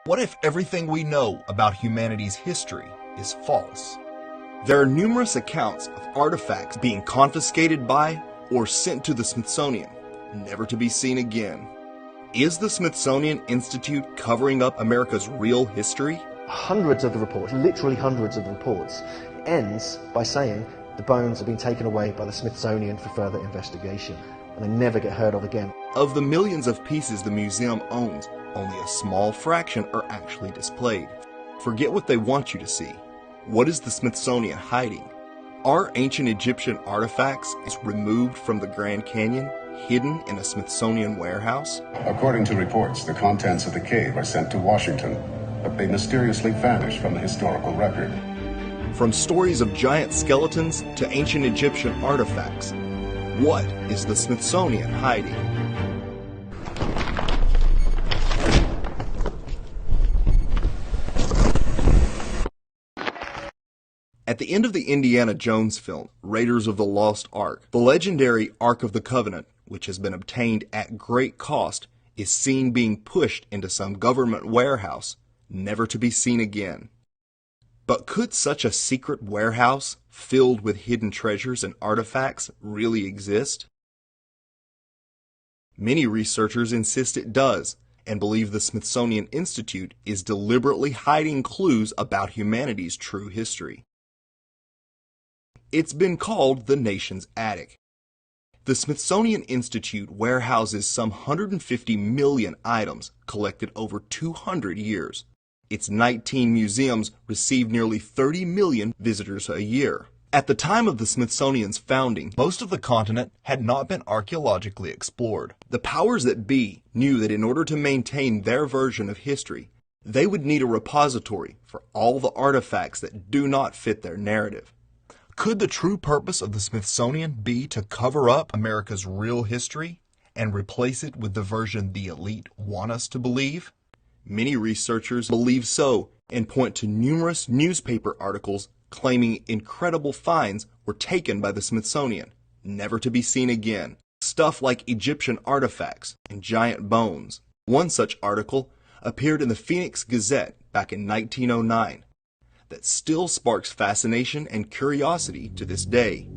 What if everything we know about humanity's history is false? There are numerous accounts of artifacts being confiscated by or sent to the Smithsonian, never to be seen again. Is the Smithsonian Institute covering up America's real history? Hundreds of the reports, literally hundreds of the reports, ends by saying the bones have been taken away by the Smithsonian for further investigation, and they never get heard of again. Of the millions of pieces the museum owns, only a small fraction are actually displayed. Forget what they want you to see. What is the Smithsonian hiding? Are ancient Egyptian artifacts removed from the Grand Canyon, hidden in a Smithsonian warehouse? According to reports, the contents of the cave are sent to Washington, but they mysteriously vanish from the historical record. From stories of giant skeletons to ancient Egyptian artifacts, what is the Smithsonian hiding? At the end of the Indiana Jones film, Raiders of the Lost Ark, the legendary Ark of the Covenant, which has been obtained at great cost, is seen being pushed into some government warehouse, never to be seen again. But could such a secret warehouse, filled with hidden treasures and artifacts, really exist? Many researchers insist it does, and believe the Smithsonian Institute is deliberately hiding clues about humanity's true history. It's been called the nation's attic. The Smithsonian Institute warehouses some 150 million items collected over 200 years. Its 19 museums receive nearly 30 million visitors a year. At the time of the Smithsonian's founding, most of the continent had not been archaeologically explored. The powers that be knew that in order to maintain their version of history, they would need a repository for all the artifacts that do not fit their narrative. Could the true purpose of the Smithsonian be to cover up America's real history and replace it with the version the elite want us to believe? Many researchers believe so and point to numerous newspaper articles claiming incredible finds were taken by the Smithsonian, never to be seen again. Stuff like Egyptian artifacts and giant bones. One such article appeared in the Phoenix Gazette back in 1909 that still sparks fascination and curiosity to this day.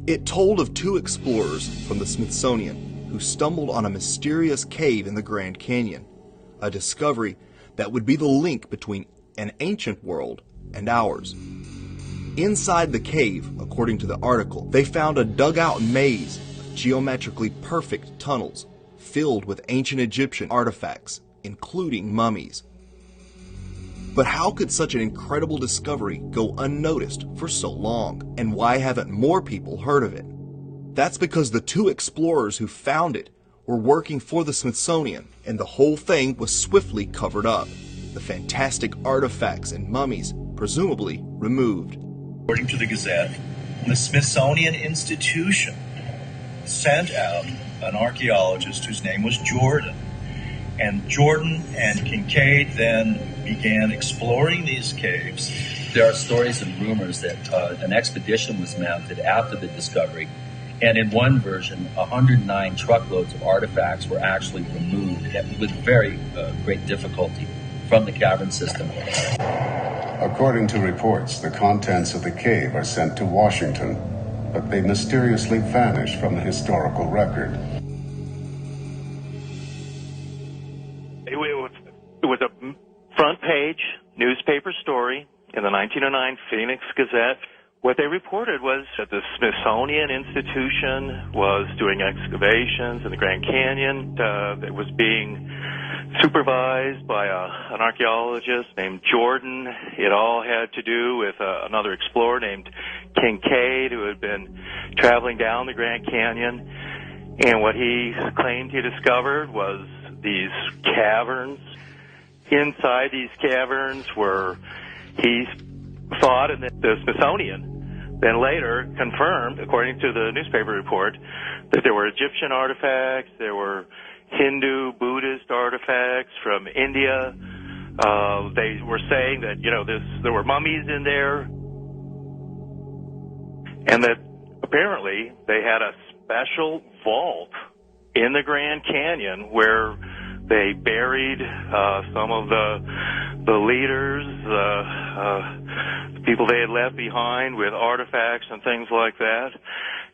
It told of two explorers from the Smithsonian who stumbled on a mysterious cave in the Grand Canyon, a discovery that would be the link between an ancient world and ours. Inside the cave, according to the article, they found a dug-out maze of geometrically perfect tunnels filled with ancient Egyptian artifacts, including mummies. But how could such an incredible discovery go unnoticed for so long? And why haven't more people heard of it? That's because the two explorers who found it were working for the Smithsonian, and the whole thing was swiftly covered up. The fantastic artifacts and mummies presumably removed. According to the Gazette, the Smithsonian Institution sent out an archaeologist whose name was Jordan. And Jordan and Kincaid then began exploring these caves. There are stories and rumors that an expedition was mounted after the discovery, and in one version, 109 truckloads of artifacts were actually removed with very great difficulty from the cavern system. According to reports, the contents of the cave are sent to Washington, but they mysteriously vanish from the historical record. It was a front page newspaper story in the 1909 Phoenix Gazette. What they reported was that the Smithsonian Institution was doing excavations in the Grand Canyon. It was being supervised by an archaeologist named Jordan. It all had to do with another explorer named Kincaid, who had been traveling down the Grand Canyon. And what he claimed he discovered was these caverns. Inside these caverns were, he thought, and the Smithsonian then later confirmed, according to the newspaper report, that there were Egyptian artifacts, there were Hindu, Buddhist artifacts from India. They were saying that, there were mummies in there, and that apparently they had a special vault in the Grand Canyon where They buried some of the leaders, the people they had left behind with artifacts and things like that.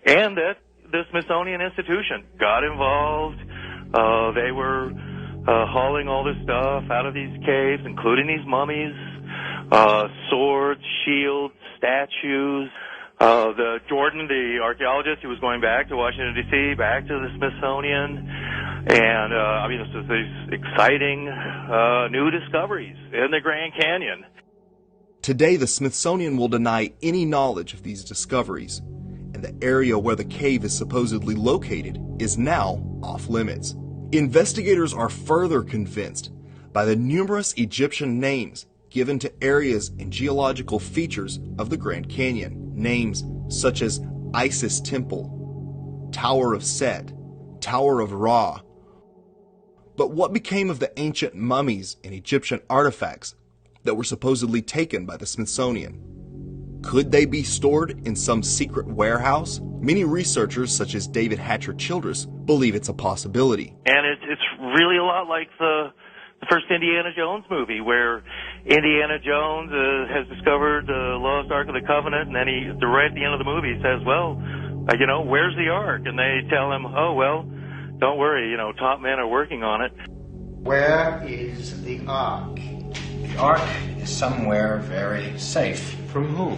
And that the Smithsonian Institution got involved. They were hauling all this stuff out of these caves, including these mummies, swords, shields, statues. Jordan, the archaeologist, who was going back to Washington, D.C., back to the Smithsonian. And, this is these exciting new discoveries in the Grand Canyon. Today, the Smithsonian will deny any knowledge of these discoveries, and the area where the cave is supposedly located is now off limits. Investigators are further convinced by the numerous Egyptian names given to areas and geological features of the Grand Canyon. Names such as Isis Temple, Tower of Set, Tower of Ra. But what became of the ancient mummies and Egyptian artifacts that were supposedly taken by the Smithsonian? Could they be stored in some secret warehouse? Many researchers, such as David Hatcher Childress, believe it's a possibility. And it's really a lot like the first Indiana Jones movie, where Indiana Jones has discovered the lost Ark of the Covenant, and then right at the end of the movie, he says, well, where's the Ark? And they tell him, oh, well, don't worry, top men are working on it. Where is the Ark? The Ark is somewhere very safe. From whom?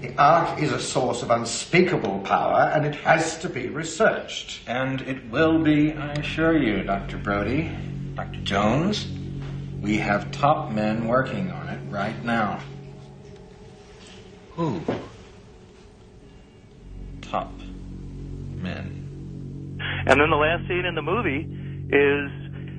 The Ark is a source of unspeakable power, and it has to be researched. And it will be, I assure you, Dr. Brody, Dr. Jones. We have top men working on it right now. Who? Top men. And then the last scene in the movie is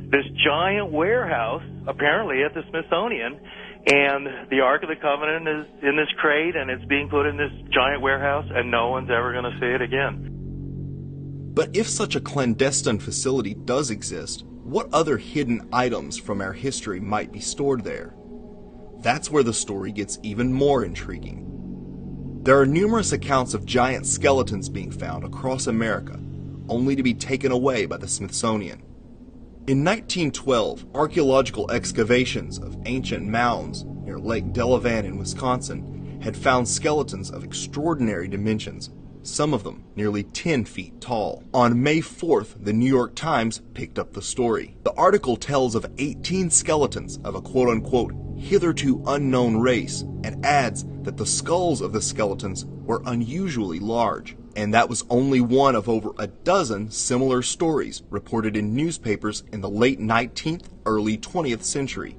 this giant warehouse, apparently at the Smithsonian, and the Ark of the Covenant is in this crate, and it's being put in this giant warehouse, and no one's ever going to see it again. But if such a clandestine facility does exist, what other hidden items from our history might be stored there? That's where the story gets even more intriguing. There are numerous accounts of giant skeletons being found across America, only to be taken away by the Smithsonian. In 1912, archaeological excavations of ancient mounds near Lake Delavan in Wisconsin had found skeletons of extraordinary dimensions, some of them nearly 10 feet tall. On May 4th, the New York Times picked up the story. The article tells of 18 skeletons of a quote-unquote hitherto unknown race and adds that the skulls of the skeletons were unusually large. And that was only one of over a dozen similar stories reported in newspapers in the late 19th, early 20th century.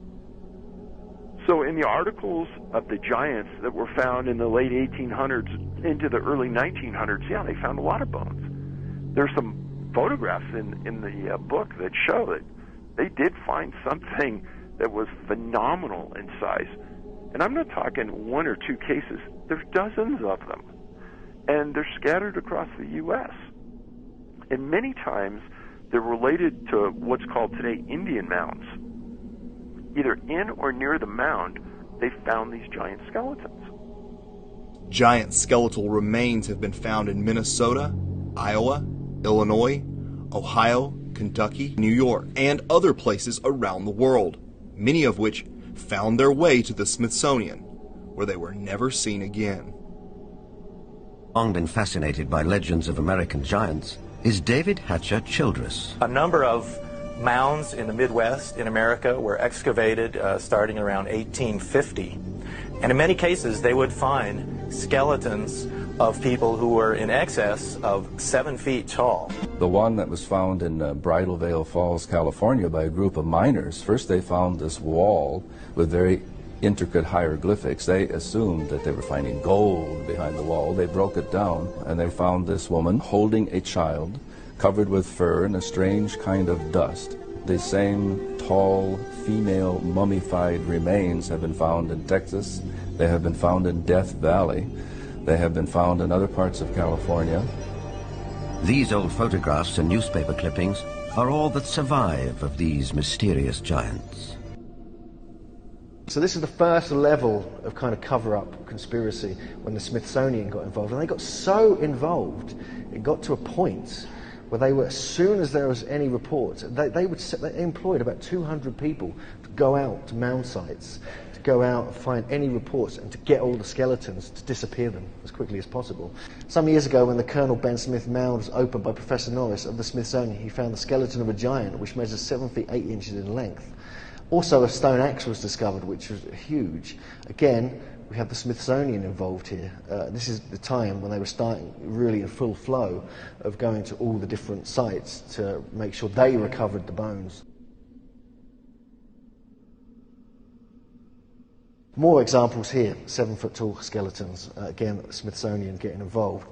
So in the articles of the giants that were found in the late 1800s into the early 1900s, yeah, they found a lot of bones. There's some photographs in the book that show that they did find something that was phenomenal in size. And I'm not talking one or two cases. There's dozens of them. And they're scattered across the U.S. And many times they're related to what's called today Indian mounds. Either in or near the mound, they found these giant skeletons. Giant skeletal remains have been found in Minnesota, Iowa, Illinois, Ohio, Kentucky, New York, and other places around the world, many of which found their way to the Smithsonian, where they were never seen again. Long been fascinated by legends of American giants is David Hatcher Childress. A number of mounds in the Midwest in America were excavated starting around 1850. And in many cases, they would find skeletons of people who were in excess of 7 feet tall. The one that was found in Bridal Veil Falls, California by a group of miners, first they found this wall with very intricate hieroglyphics. They assumed that they were finding gold behind the wall. They broke it down and they found this woman holding a child covered with fur and a strange kind of dust. The same tall female mummified remains have been found in Texas. They have been found in Death Valley. They have been found in other parts of California. These old photographs and newspaper clippings are all that survive of these mysterious giants. So this is the first level of kind of cover-up conspiracy when the Smithsonian got involved. And they got so involved, it got to a point where they were, as soon as there was any reports, they employed about 200 people to go out to mound sites, to go out and find any reports and to get all the skeletons, to disappear them as quickly as possible. Some years ago, when the Colonel Ben Smith Mound was opened by Professor Norris of the Smithsonian, he found the skeleton of a giant which measures 7 feet 8 inches in length. Also, a stone axe was discovered, which was huge. Again, we have the Smithsonian involved here. This is the time when they were starting really in full flow of going to all the different sites to make sure they recovered the bones. More examples here, 7-foot-tall skeletons. Again, the Smithsonian getting involved.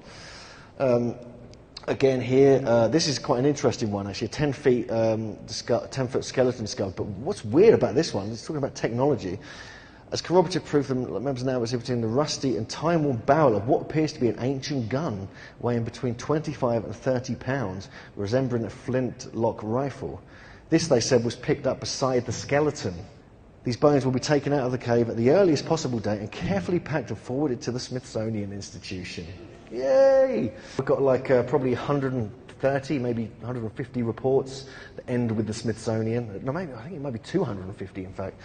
Again here, this is quite an interesting one actually, a 10-foot skeleton discovered. But what's weird about this one, it's talking about technology. As corroborative proof, the members now exhibiting the rusty and time-worn barrel of what appears to be an ancient gun weighing between 25 and 30 pounds, resembling a flintlock rifle. This, they said, was picked up beside the skeleton. These bones will be taken out of the cave at the earliest possible date and carefully packed and forwarded to the Smithsonian Institution. Yay! We've got like probably 130, maybe 150 reports that end with the Smithsonian. No, maybe, I think it might be 250 in fact.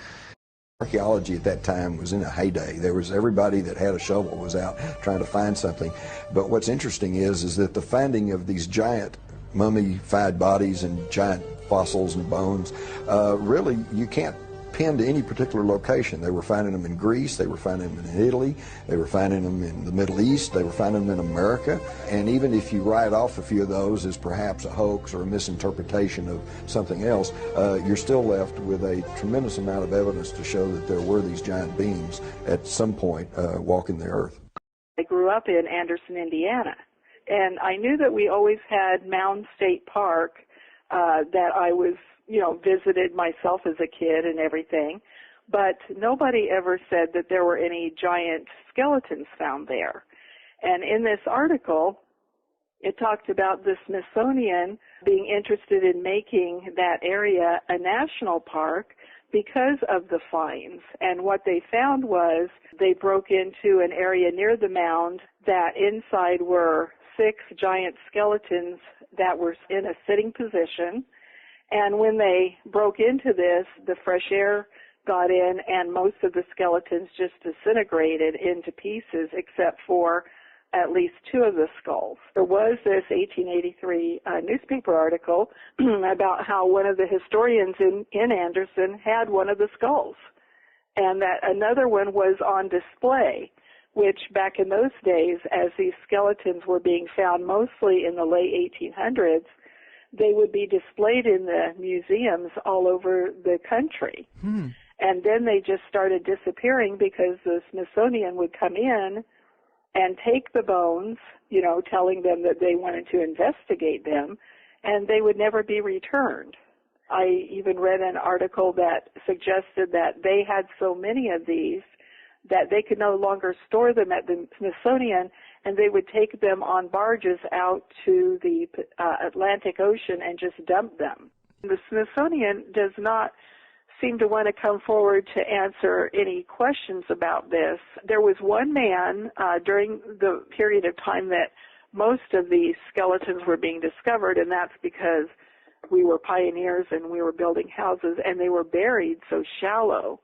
Archaeology at that time was in a heyday. There was everybody that had a shovel was out trying to find something. But what's interesting is that the finding of these giant mummified bodies and giant fossils and bones, really you can't pin to any particular location. They were finding them in Greece, they were finding them in Italy, they were finding them in the Middle East, they were finding them in America. And even if you write off a few of those as perhaps a hoax or a misinterpretation of something else, you're still left with a tremendous amount of evidence to show that there were these giant beings at some point walking the earth. I grew up in Anderson, Indiana, and I knew that we always had Mound State Park that I was visited myself as a kid and everything, but nobody ever said that there were any giant skeletons found there. And in this article, it talked about the Smithsonian being interested in making that area a national park because of the finds. And what they found was they broke into an area near the mound that inside were 6 giant skeletons that were in a sitting position. And when they broke into this, the fresh air got in and most of the skeletons just disintegrated into pieces except for at least 2 of the skulls. There was this 1883 newspaper article about how one of the historians in Anderson had one of the skulls and that another one was on display, which back in those days, as these skeletons were being found mostly in the late 1800s, they would be displayed in the museums all over the country. And then they just started disappearing because the Smithsonian would come in and take the bones, telling them that they wanted to investigate them, and they would never be returned. I even read an article that suggested that they had so many of these that they could no longer store them at the Smithsonian, and they would take them on barges out to the Atlantic Ocean and just dump them. The Smithsonian does not seem to want to come forward to answer any questions about this. There was one man during the period of time that most of these skeletons were being discovered, and that's because we were pioneers and we were building houses, and they were buried so shallow,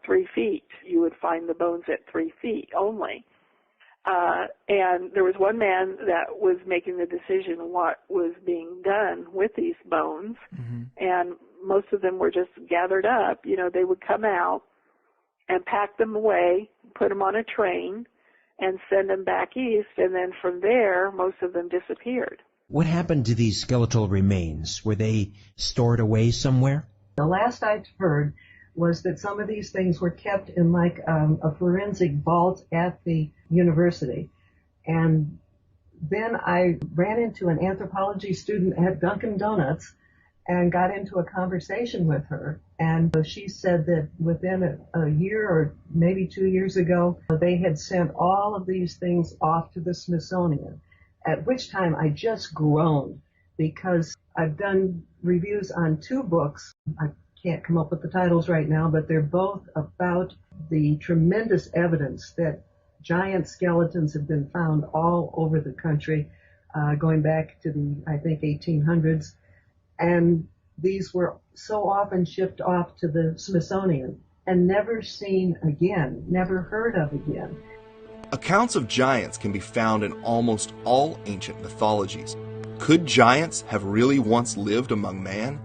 3 feet. You would find the bones at 3 feet only. And there was one man that was making the decision what was being done with these bones, and most of them were just gathered up. They would come out and pack them away, put them on a train, and send them back east, and then from there, most of them disappeared. What happened to these skeletal remains? Were they stored away somewhere? The last I've heard was that some of these things were kept in like a forensic vault at the university. And then I ran into an anthropology student at Dunkin' Donuts and got into a conversation with her. And she said that within a year or maybe 2 years ago, they had sent all of these things off to the Smithsonian, at which time I just groaned because I've done reviews on 2 books. I can't come up with the titles right now, but they're both about the tremendous evidence that giant skeletons have been found all over the country, going back to the, I think, 1800s. And these were so often shipped off to the Smithsonian and never seen again, never heard of again. Accounts of giants can be found in almost all ancient mythologies. Could giants have really once lived among man?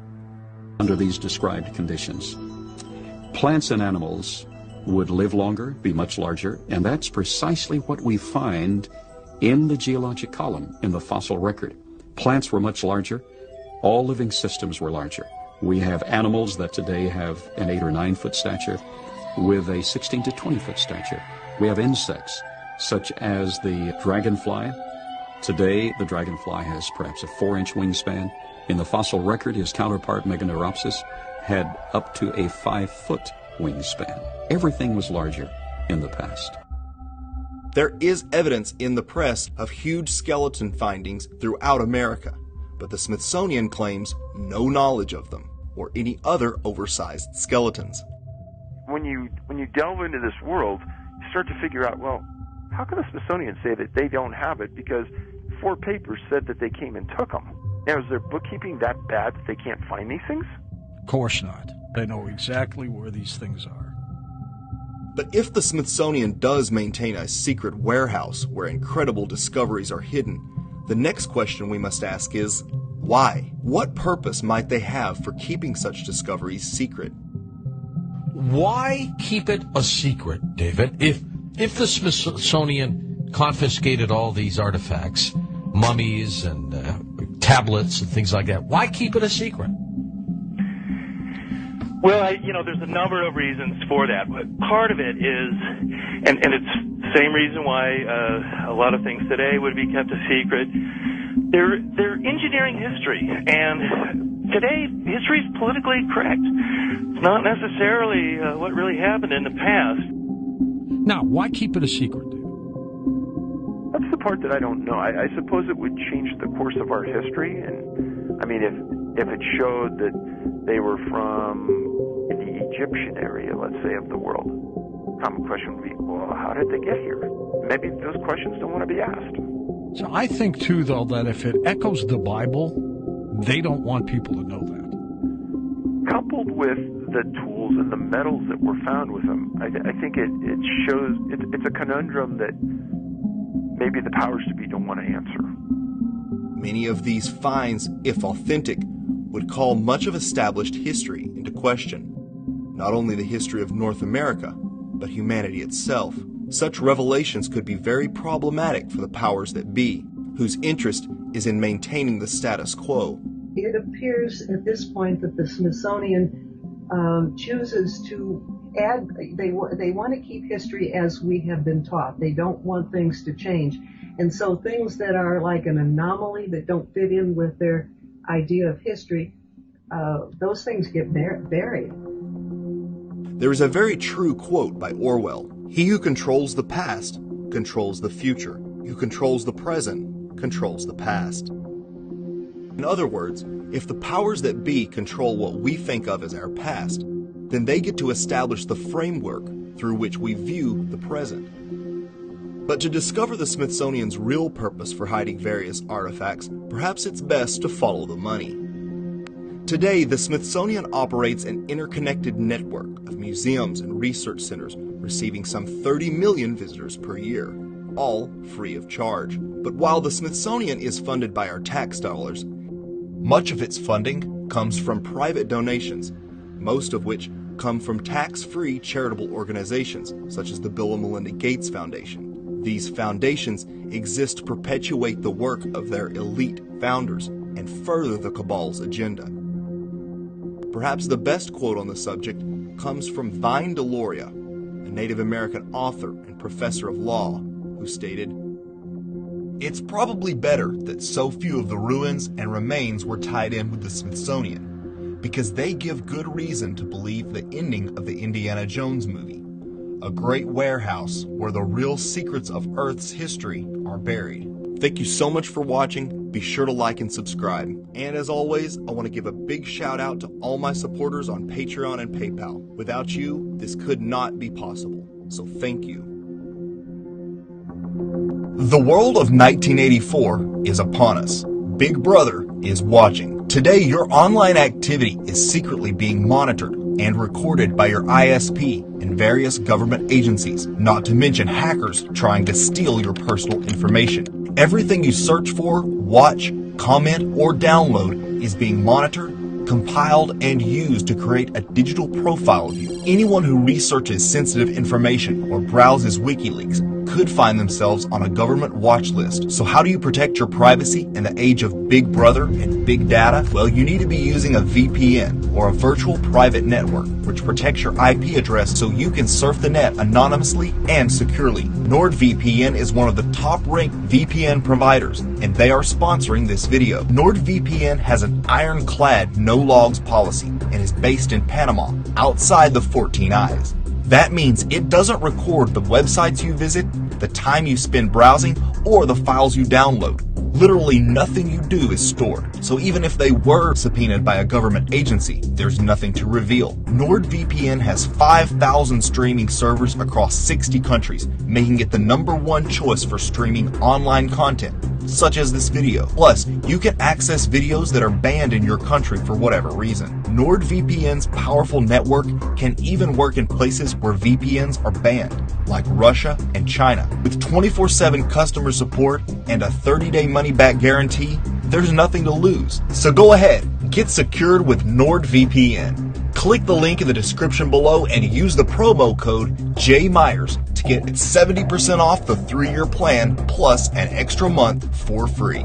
Under these described conditions, plants and animals would live longer, be much larger, and that's precisely what we find in the geologic column, in the fossil record. Plants were much larger. All living systems were larger. We have animals that today have an 8 or 9 foot stature with a 16 to 20 foot stature. We have insects such as the dragonfly. Today, the dragonfly has perhaps a 4-inch wingspan. In the fossil record, his counterpart, Meganeuropsis, had up to a 5-foot wingspan. Everything was larger in the past. There is evidence in the press of huge skeleton findings throughout America, but the Smithsonian claims no knowledge of them or any other oversized skeletons. When you delve into this world, you start to figure out, well, how can the Smithsonian say that they don't have it? Because 4 papers said that they came and took them. Now, is their bookkeeping that bad that they can't find these things? Of course not. They know exactly where these things are. But if the Smithsonian does maintain a secret warehouse where incredible discoveries are hidden, the next question we must ask is, why? What purpose might they have for keeping such discoveries secret? Why keep it a secret, David? If the Smithsonian confiscated all these artifacts, mummies and tablets and things like that, why keep it a secret? Well, there's a number of reasons for that. But part of it is, and it's the same reason why a lot of things today would be kept a secret. They're engineering history, and today history is politically correct. It's not necessarily what really happened in the past. Now, why keep it a secret, David? That's the part that I don't know. I suppose it would change the course of our history, and I mean, if it showed that they were from the Egyptian area, let's say, of the world, common question would be, well, how did they get here? Maybe those questions don't want to be asked. So I think, too, though, that if it echoes the Bible, they don't want people to know that. Coupled with the tools and the metals that were found with them, I think it shows, it's a conundrum that maybe the powers to be don't want to answer. Many of these finds, if authentic, would call much of established history into question. Not only the history of North America, but humanity itself. Such revelations could be very problematic for the powers that be, whose interest is in maintaining the status quo. It appears at this point that the Smithsonian chooses to add, they want to keep history as we have been taught. They don't want things to change. And so things that are like an anomaly that don't fit in with their idea of history, those things get buried. There is a very true quote by Orwell. He who controls the past controls the future. Who controls the present controls the past. In other words, if the powers that be control what we think of as our past, then they get to establish the framework through which we view the present. But to discover the Smithsonian's real purpose for hiding various artifacts, perhaps it's best to follow the money. Today, the Smithsonian operates an interconnected network of museums and research centers receiving some 30 million visitors per year, all free of charge. But while the Smithsonian is funded by our tax dollars, much of its funding comes from private donations, most of which come from tax-free charitable organizations such as the Bill and Melinda Gates Foundation. These foundations exist to perpetuate the work of their elite founders and further the cabal's agenda. Perhaps the best quote on the subject comes from Vine Deloria, a Native American author and professor of law, who stated, "It's probably better that so few of the ruins and remains were tied in with the Smithsonian, because they give good reason to believe the ending of the Indiana Jones movie, a great warehouse where the real secrets of Earth's history are buried." Thank you so much for watching. Be sure to like and subscribe. And as always, I want to give a big shout out to all my supporters on Patreon and PayPal. Without you, this could not be possible. So thank you. The world of 1984 is upon us. Big Brother is watching. Today, your online activity is secretly being monitored and recorded by your ISP and various government agencies, not to mention hackers trying to steal your personal information. Everything you search for, watch, comment, or download is being monitored, compiled, and used to create a digital profile of you. Anyone who researches sensitive information or browses WikiLeaks could find themselves on a government watch list. So how do you protect your privacy in the age of Big Brother and big data? Well, you need to be using a VPN, or a virtual private network, which protects your IP address so you can surf the net anonymously and securely. NordVPN is one of the top-ranked VPN providers, and they are sponsoring this video. NordVPN has an ironclad no-logs policy and is based in Panama, outside the 14 Eyes. That means it doesn't record the websites you visit, the time you spend browsing, or the files you download. Literally nothing you do is stored. So even if they were subpoenaed by a government agency, there's nothing to reveal. NordVPN has 5,000 streaming servers across 60 countries, making it the #1 choice for streaming online content, such as this video. Plus, you can access videos that are banned in your country for whatever reason. NordVPN's powerful network can even work in places where VPNs are banned, like Russia and China. With 24/7 customer support and a 30-day money-back guarantee, there's nothing to lose. So go ahead, get secured with NordVPN. Click the link in the description below and use the promo code JMyers to get 70% off the 3-year plan plus an extra month for free.